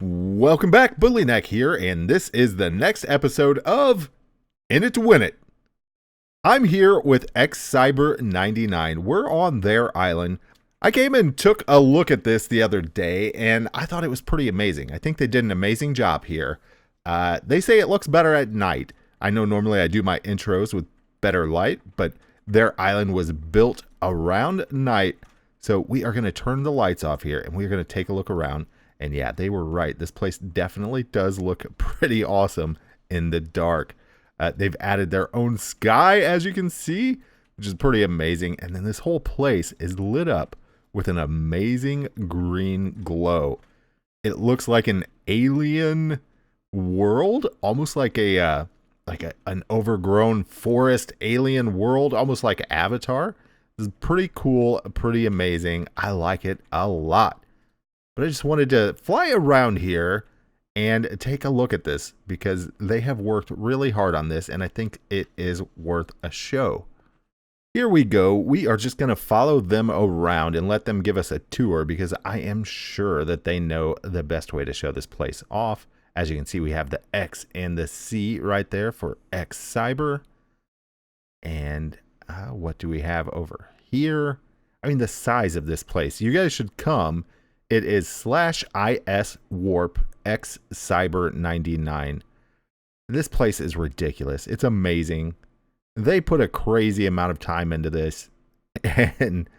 Welcome back, Bullyneck here, and this is the next episode of In It to Win It. I'm here with XCyber99. We're on their island. I came and took a look at this the other day, and I thought it was pretty amazing. I think they did an amazing job here. They say it looks better at night. I know normally I do my intros with better light, but their island was built around night, so we are going to turn the lights off here, and we're going to take a look around. And yeah, they were right. This place definitely does look pretty awesome in the dark. They've added their own sky, as you can see, which is pretty amazing. And then this whole place is lit up with an amazing green glow. It looks like an alien world, almost like an overgrown forest alien world, almost like Avatar. This is pretty cool, pretty amazing. I like it a lot. But I just wanted to fly around here and take a look at this because they have worked really hard on this, and I think it is worth a show. Here we go. We are just going to follow them around and let them give us a tour because I am sure that they know the best way to show this place off. As you can see, we have the X and the C right there for XCyber. And what do we have over here? I mean, the size of this place. You guys should come. It is /IS Warp XCyber99. This place is ridiculous. It's amazing. They put a crazy amount of time into this. And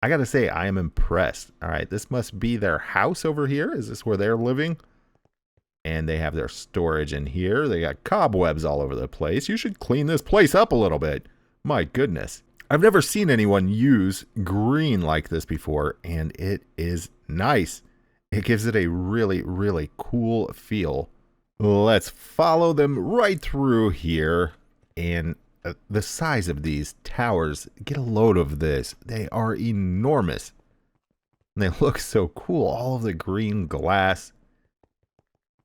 I got to say, I am impressed. All right, this must be their house over here. Is this where they're living? And they have their storage in here. They got cobwebs all over the place. You should clean this place up a little bit. My goodness. I've never seen anyone use green like this before, and it is nice. It gives it a really, really cool feel. Let's follow them right through here. And the size of these towers, get a load of this. They are enormous. And they look so cool. All of the green glass.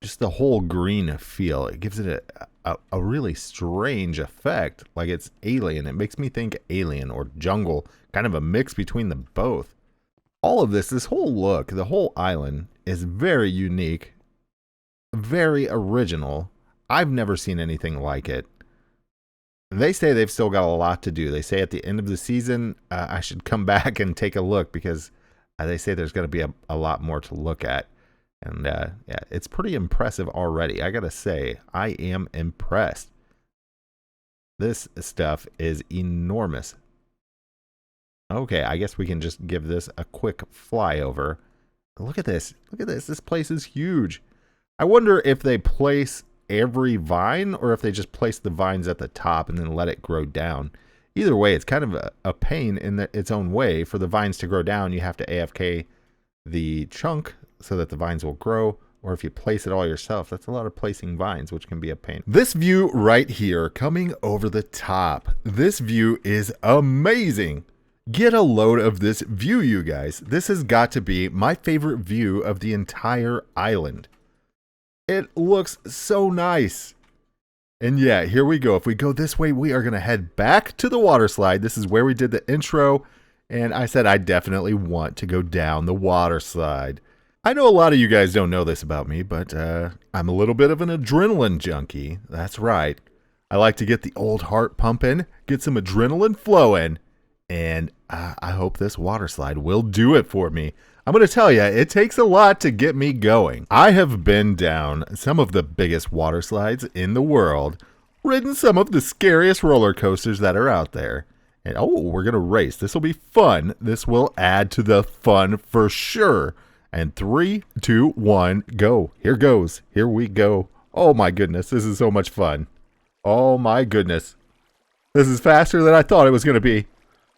Just the whole green feel. It gives it a really strange effect. Like it's alien. It makes me think alien or jungle. Kind of a mix between the both. All of this whole look, the whole island is very unique. Very original. I've never seen anything like it. They say they've still got a lot to do. They say at the end of the season, I should come back and take a look because they say there's going to be a lot more to look at. And yeah, it's pretty impressive already. I gotta say, I am impressed. This stuff is enormous. Okay, I guess we can just give this a quick flyover. Look at this. Look at this. This place is huge. I wonder if they place every vine or if they just place the vines at the top and then let it grow down. Either way, it's kind of a pain in its own way. For the vines to grow down, you have to AFK the chunk so that the vines will grow, or if you place it all yourself, that's a lot of placing vines, which can be a pain. This view right here, coming over the top, this view is amazing. Get a load of this view, you guys. This has got to be my favorite view of the entire island. It looks so nice. And yeah, here we go. If we go this way, we are going to head back to the water slide. This is where we did the intro, and I said I definitely want to go down the water slide. I know a lot of you guys don't know this about me, but I'm a little bit of an adrenaline junkie. That's right. I like to get the old heart pumping, get some adrenaline flowing, and I hope this water slide will do it for me. I'm going to tell you, it takes a lot to get me going. I have been down some of the biggest water slides in the world, ridden some of the scariest roller coasters that are out there. And oh, we're going to race. This will be fun. This will add to the fun for sure. And 3, 2, 1, go. Here goes. Here we go. Oh my goodness. This is so much fun. Oh my goodness. This is faster than I thought it was going to be.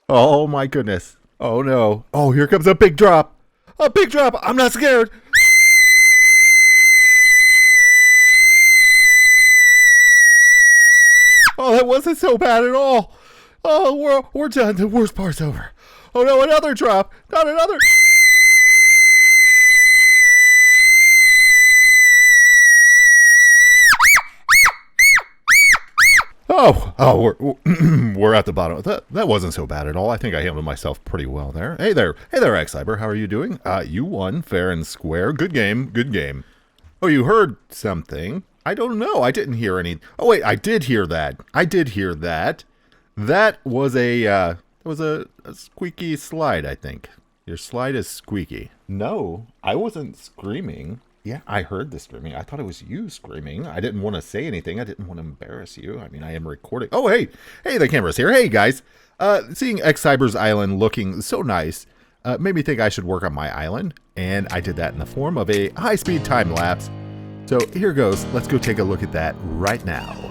Oh my goodness. Oh no. Oh, here comes a big drop. A big drop. I'm not scared. Oh, that wasn't so bad at all. Oh, we're done. The worst part's over. Oh no, another drop. Not another. We're at the bottom. That wasn't so bad at all. I think I handled myself pretty well there. Hey there, XCyber. How are you doing? You won fair and square. Good game. Good game. Oh, you heard something? I don't know. I didn't hear any. Oh wait, I did hear that. I did hear that. That was a squeaky slide, I think. Your slide is squeaky. No, I wasn't screaming. Yeah, I heard the screaming. I thought it was you screaming. I didn't want to say anything. I didn't want to embarrass you. I mean, I am recording. Oh, hey. Hey, the camera's here. Hey, guys. Seeing X Cyber's island looking so nice made me think I should work on my island. And I did that in the form of a high-speed time lapse. So here goes. Let's go take a look at that right now.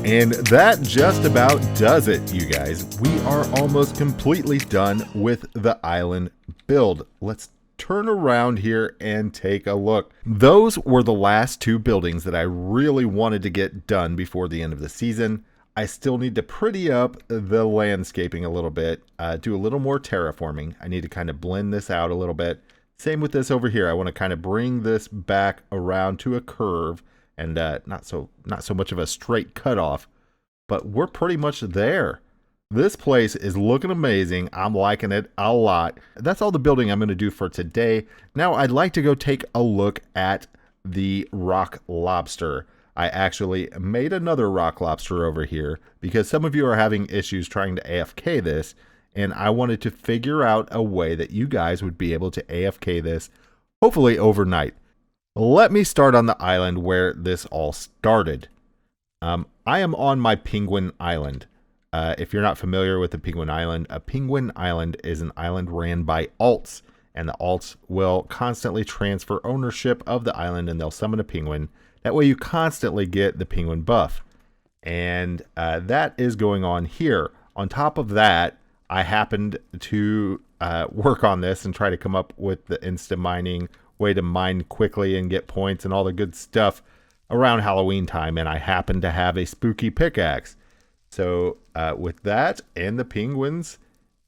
And that just about does it, you guys. We are almost completely done with the island build. Let's turn around here and take a look. Those were the last two buildings that I really wanted to get done before the end of the season. I still need to pretty up the landscaping a little bit, do a little more terraforming. I need to kind of blend this out a little bit. Same with this over here. I want to kind of bring this back around to a curve and not so much of a straight cutoff, but we're pretty much there. This place is looking amazing. I'm liking it a lot. That's all the building I'm going to do for today. Now I'd like to go take a look at the rock lobster. I actually made another rock lobster over here because some of you are having issues trying to AFK this, and I wanted to figure out a way that you guys would be able to AFK this, hopefully overnight. Let me start on the island where this all started. I am on my Penguin Island. If you're not familiar with the Penguin Island, a Penguin Island is an island ran by alts, and the alts will constantly transfer ownership of the island, and they'll summon a penguin. That way you constantly get the penguin buff. And that is going on here. On top of that, I happened to work on this and try to come up with the insta mining way to mine quickly and get points and all the good stuff around Halloween time, and I happen to have a spooky pickaxe. So with that and the penguins,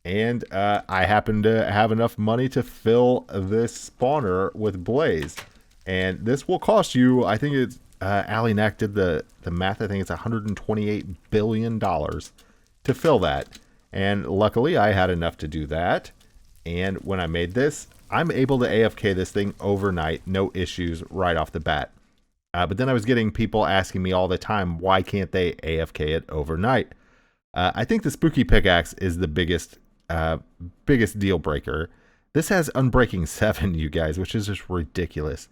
and I happen to have enough money to fill this spawner with blaze. And this will cost you, I think it's, Alienac did the math, I think it's $128 billion to fill that. And luckily I had enough to do that. And when I made this, I'm able to AFK this thing overnight, no issues right off the bat. But then I was getting people asking me all the time, why can't they AFK it overnight? I think the spooky pickaxe is the biggest deal breaker. This has Unbreaking 7, you guys, which is just ridiculous.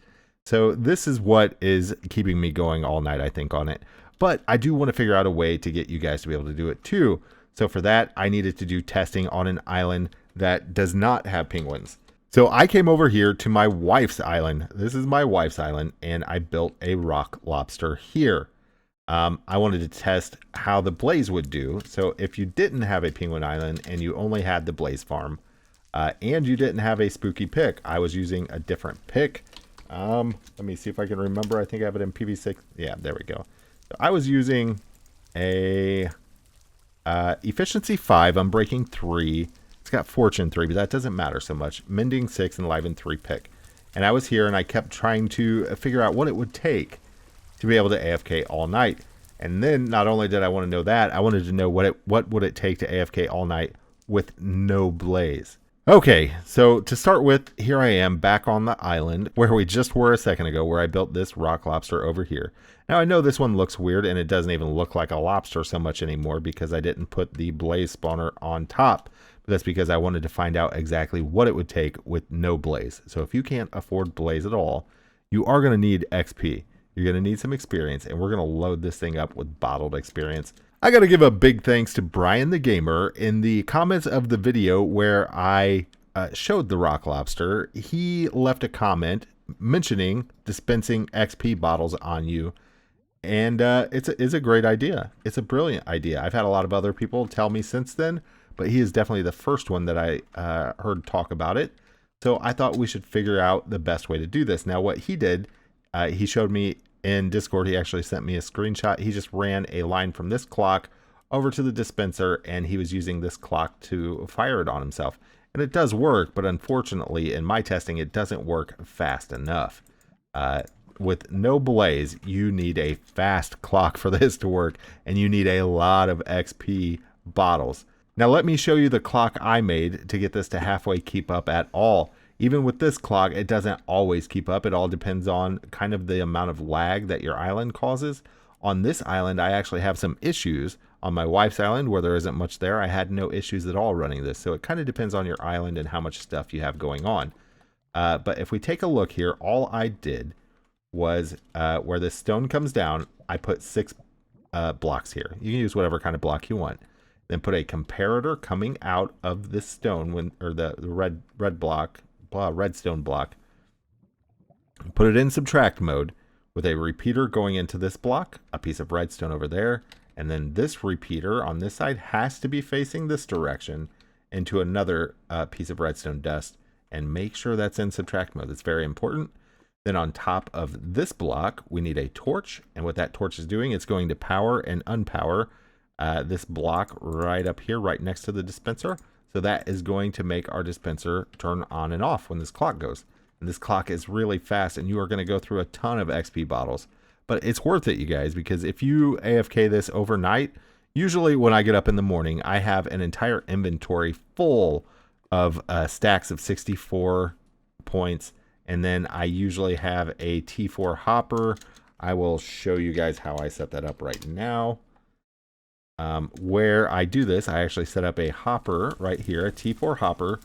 So this is what is keeping me going all night, I think, on it. But I do want to figure out a way to get you guys to be able to do it too. So for that, I needed to do testing on an island that does not have penguins. So I came over here to my wife's island. This is my wife's island, and I built a rock lobster here. I wanted to test how the blaze would do. So if you didn't have a penguin island and you only had the blaze farm, and you didn't have a spooky pick, I was using a different pick. Let me see if I can remember. I think I have it in PV6. Yeah, there we go. I was using a efficiency 5, unbreaking 3. It's got fortune 3, but that doesn't matter so much. Mending 6 and liven 3 pick. And I was here and I kept trying to figure out what it would take to be able to AFK all night. And then not only did I want to know that, I wanted to know what would it take to AFK all night with no blaze. Okay, so to start with, here I am back on the island where we just were a second ago, where I built this rock lobster over here. Now I know this one looks weird and it doesn't even look like a lobster so much anymore because I didn't put the blaze spawner on top. But that's because I wanted to find out exactly what it would take with no blaze. So if you can't afford blaze at all, you are going to need XP. You're going to need some experience, and we're going to load this thing up with bottled experience. I got to give a big thanks to Brian the Gamer. In the comments of the video where I showed the rock lobster, he left a comment mentioning dispensing XP bottles on you. And it's a great idea. It's a brilliant idea. I've had a lot of other people tell me since then, but he is definitely the first one that I heard talk about it. So I thought we should figure out the best way to do this. Now what he did, he showed me in Discord. He actually sent me a screenshot. He just ran a line from this clock over to the dispenser, and he was using this clock to fire it on himself. And it does work, but unfortunately in my testing it doesn't work fast enough. With no blaze, you need a fast clock for this to work, and you need a lot of XP bottles. Now let me show you the clock I made to get this to halfway keep up at all. Even with this clock, it doesn't always keep up. It all depends on kind of the amount of lag that your island causes. On this island, I actually have some issues. On my wife's island, where there isn't much there, I had no issues at all running this. So it kind of depends on your island and how much stuff you have going on. But if we take a look here, all I did was where this stone comes down, I put 6 blocks here. You can use whatever kind of block you want. Then put a comparator coming out of this stone, or the redstone block. Put it in subtract mode with a repeater going into this block, a piece of redstone over there, and then this repeater on this side has to be facing this direction into another piece of redstone dust, and make sure that's in subtract mode. That's very important. Then on top of this block, we need a torch, and what that torch is doing, it's going to power and unpower this block right up here, right next to the dispenser. So that is going to make our dispenser turn on and off when this clock goes. And this clock is really fast, and you are going to go through a ton of XP bottles. But it's worth it, you guys, because if you AFK this overnight, usually when I get up in the morning, I have an entire inventory full of stacks of 64 points. And then I usually have a T4 hopper. I will show you guys how I set that up right now. Where I do this, I actually set up a hopper right here, a T4 hopper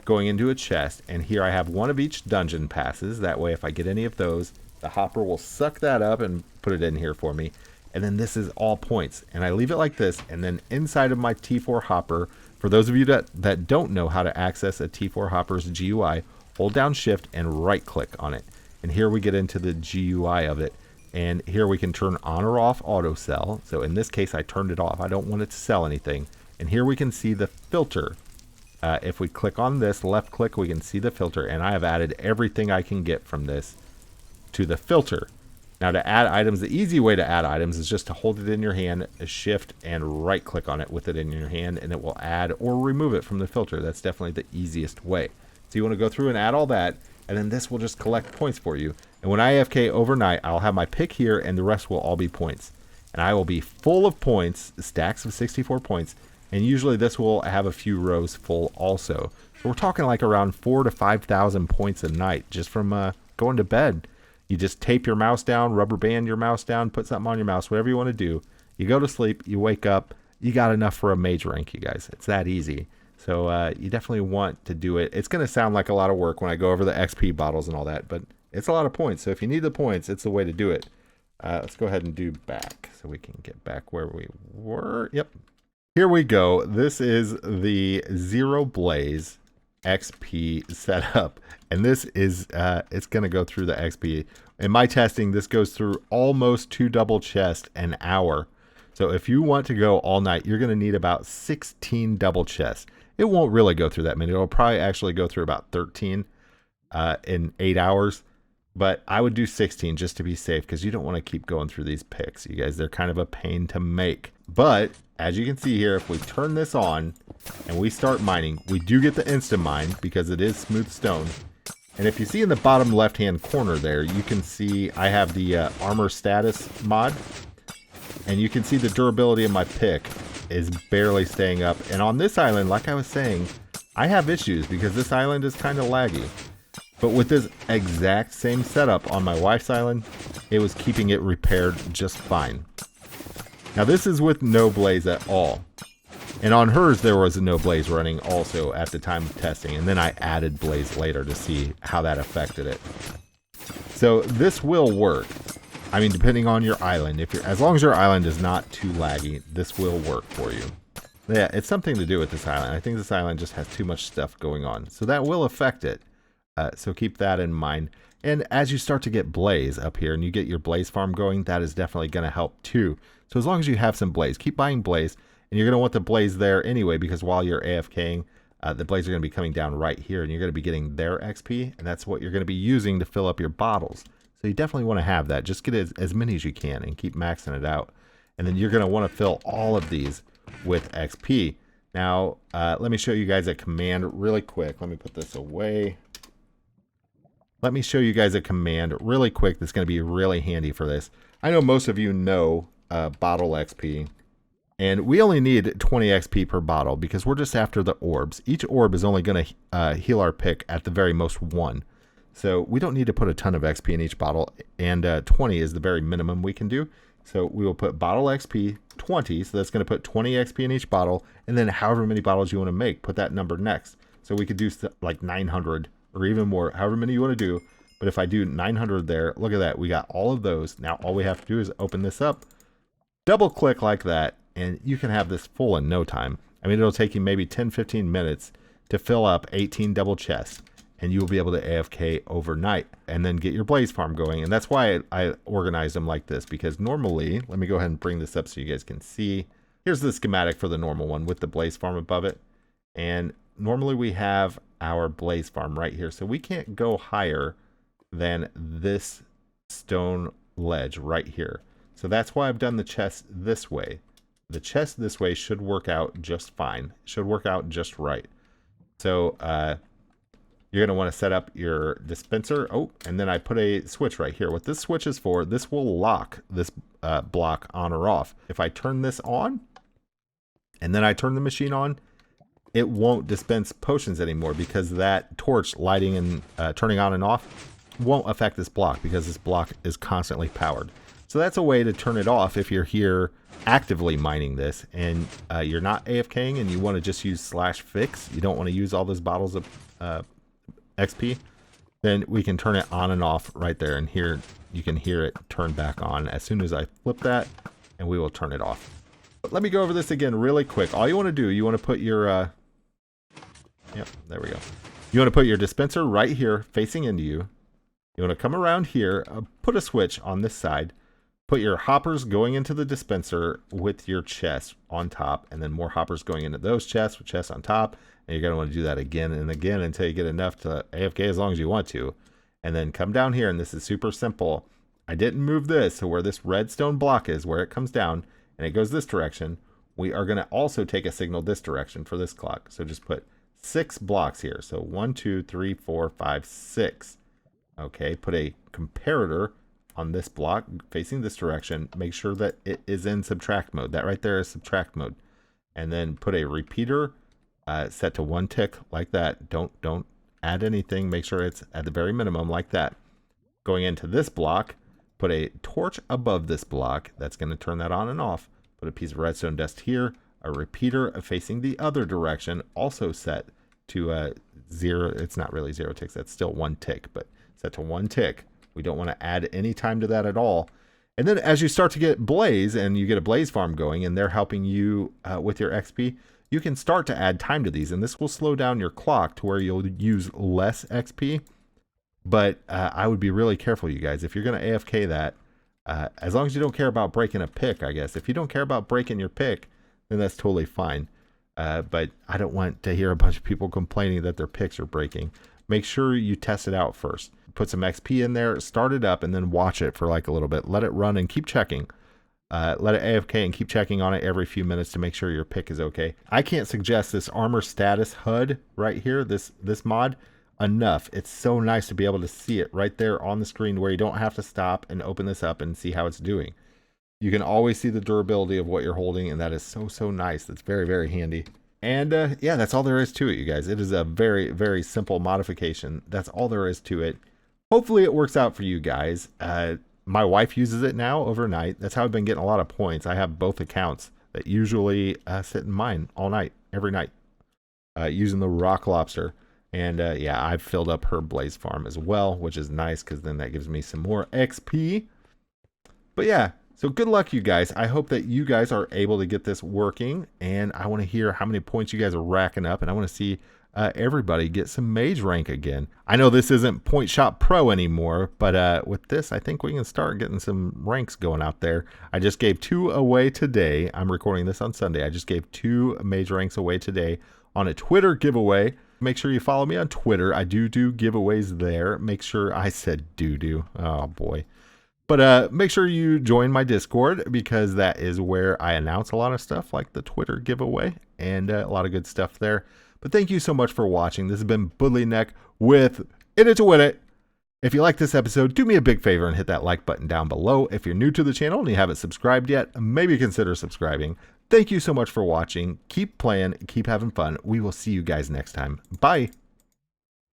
going into a chest. And here I have one of each dungeon passes. That way, if I get any of those, the hopper will suck that up and put it in here for me. And then this is all points. And I leave it like this. And then inside of my T4 hopper, for those of you that don't know how to access a T4 hopper's GUI, hold down shift and right click on it. And here we get into the GUI of it. And here we can turn on or off auto sell. So in this case, I turned it off. I don't want it to sell anything. And here we can see the filter. If we click on this, left click, we can see the filter. And I have added everything I can get from this to the filter. Now to add items, the easy way to add items is just to hold it in your hand, shift and right click on it with it in your hand, and it will add or remove it from the filter. That's definitely the easiest way. So you want to go through and add all that, and then this will just collect points for you. And when I AFK overnight, I'll have my pick here, and the rest will all be points. And I will be full of points, stacks of 64 points, and usually this will have a few rows full also. So we're talking like around 4,000 to 5,000 points a night just from going to bed. You just tape your mouse down, rubber band your mouse down, put something on your mouse, whatever you want to do. You go to sleep, you wake up, you got enough for a mage rank, you guys. It's that easy. So you definitely want to do it. It's going to sound like a lot of work when I go over the XP bottles and all that, but it's a lot of points. So if you need the points, it's the way to do it. Let's go ahead and do back so we can get back where we were. Yep. Here we go. This is the Zero Blaze XP setup. And this is, it's going to go through the XP. In my testing, this goes through almost 2 double chests an hour. So if you want to go all night, you're going to need about 16 double chests. It won't really go through that many. It'll probably actually go through about 13 in 8 hours. But I would do 16 just to be safe, because you don't want to keep going through these picks, you guys. They're kind of a pain to make. But as you can see here, if we turn this on and we start mining, we do get the instant mine because it is smooth stone. And if you see in the bottom left hand corner there, you can see I have the armor status mod, and you can see the durability of my pick is barely staying up. And on this island, like I was saying, I have issues because this island is kind of laggy. But with this exact same setup on my wife's island, it was keeping it repaired just fine. Now this is with no blaze at all. And on hers there was no blaze running also at the time of testing. And then I added blaze later to see how that affected it. So this will work. I mean, depending on your island. As long as your island is not too laggy, this will work for you. Yeah, it's something to do with this island. I think this island just has too much stuff going on. So that will affect it. So keep that in mind. And as you start to get blaze up here and you get your blaze farm going, that is definitely going to help too. So as long as you have some blaze, keep buying blaze. And you're going to want the blaze there anyway, because while you're AFKing, the blaze are going to be coming down right here. And you're going to be getting their XP. And that's what you're going to be using to fill up your bottles. So you definitely want to have that. Just get as many as you can and keep maxing it out. And then you're going to want to fill all of these with XP. Now, let me show you guys a command really quick. Let me put this away. Let me show you guys a command really quick that's going to be really handy for this. I know most of you know bottle XP, and we only need 20 XP per bottle because we're just after the orbs. Each orb is only going to heal our pick at the very most 1. So we don't need to put a ton of XP in each bottle, and 20 is the very minimum we can do. So we will put bottle XP 20, so that's going to put 20 XP in each bottle, and then however many bottles you want to make, put that number next. So we could do like 900 or even more, however many you want to do. But if I do 900 there, look at that. We got all of those. Now all we have to do is open this up, double click like that, and you can have this full in no time. I mean, it'll take you maybe 10-15 minutes to fill up 18 double chests, and you will be able to AFK overnight and then get your blaze farm going. And that's why I organized them like this, because normally, let me go ahead and bring this up so you guys can see. Here's the schematic for the normal one with the blaze farm above it. And normally we have our blaze farm right here. So we can't go higher than this stone ledge right here. So that's why I've done the chest this way. The chest this way should work out just fine. Should work out just right. So you're going to want to set up your dispenser. Oh, and then I put a switch right here. What this switch is for, this will lock this block on or off. If I turn this on and then I turn the machine on, it won't dispense potions anymore, because that torch lighting and turning on and off won't affect this block, because this block is constantly powered. So that's a way to turn it off if you're here actively mining this and you're not AFKing and you want to just use /fix. You don't want to use all those bottles of XP. Then we can turn it on and off right there, and here you can hear it turn back on as soon as I flip that, and we will turn it off. But let me go over this again really quick. All you want to do, you want to put your yep, there we go. You want to put your dispenser right here facing into you. You want to come around here, put a switch on this side, put your hoppers going into the dispenser with your chest on top, and then more hoppers going into those chests with chests on top. And you're going to want to do that again and again until you get enough to AFK as long as you want to. And then come down here, and this is super simple. I didn't move this, so where this redstone block is, where it comes down, and it goes this direction, we are going to also take a signal this direction for this clock. So just put 6 blocks here. So 1, 2, 3, 4, 5, 6. Okay, put a comparator on this block facing this direction. Make sure that it is in subtract mode. That right there is subtract mode. And then put a repeater set to 1 tick like that. Don't add anything. Make sure it's at the very minimum like that. Going into this block, put a torch above this block. That's going to turn that on and off. Put a piece of redstone dust here. A repeater facing the other direction, also set to 0. It's not really 0 ticks. That's still 1 tick, but set to 1 tick. We don't want to add any time to that at all. And then as you start to get blaze and you get a blaze farm going and they're helping you with your XP, you can start to add time to these. And this will slow down your clock to where you'll use less XP. But I would be really careful, you guys. If you're going to AFK that, as long as you don't care about breaking a pick, I guess. If you don't care about breaking your pick, then that's totally fine. But I don't want to hear a bunch of people complaining that their picks are breaking. Make sure you test it out first. put some XP in there, start it up, and then watch it for like a little bit. Let it run and keep checking. Let it AFK and keep checking on it every few minutes to make sure your pick is okay. I can't suggest this armor status HUD right here, this mod, enough. It's so nice to be able to see it right there on the screen where you don't have to stop and open this up and see how it's doing. You can always see the durability of what you're holding, and that is so nice. That's very, very handy. And yeah, that's all there is to it, you guys. It is a very, very simple modification. That's all there is to it. Hopefully it works out for you guys. My wife uses it now overnight. That's how I've been getting a lot of points. I have both accounts that usually sit in mine all night, every night, using the rock lobster. And yeah, I've filled up her blaze farm as well, which is nice because then that gives me some more XP. But yeah, so good luck, you guys. I hope that you guys are able to get this working. And I want to hear how many points you guys are racking up. And I want to see everybody get some mage rank again. I know this isn't Point Shot Pro anymore, but with this, I think we can start getting some ranks going out there. I just gave 2 away today. I'm recording this on Sunday. I just gave 2 mage ranks away today on a Twitter giveaway. Make sure you follow me on Twitter. I do giveaways there. Make sure I said do. Oh boy. But make sure you join my Discord because that is where I announce a lot of stuff like the Twitter giveaway and a lot of good stuff there. But thank you so much for watching. This has been Bully Neck with In It to Win It. If you like this episode, do me a big favor and hit that like button down below. If you're new to the channel and you haven't subscribed yet, maybe consider subscribing. Thank you so much for watching. Keep playing, keep having fun. We will see you guys next time. Bye.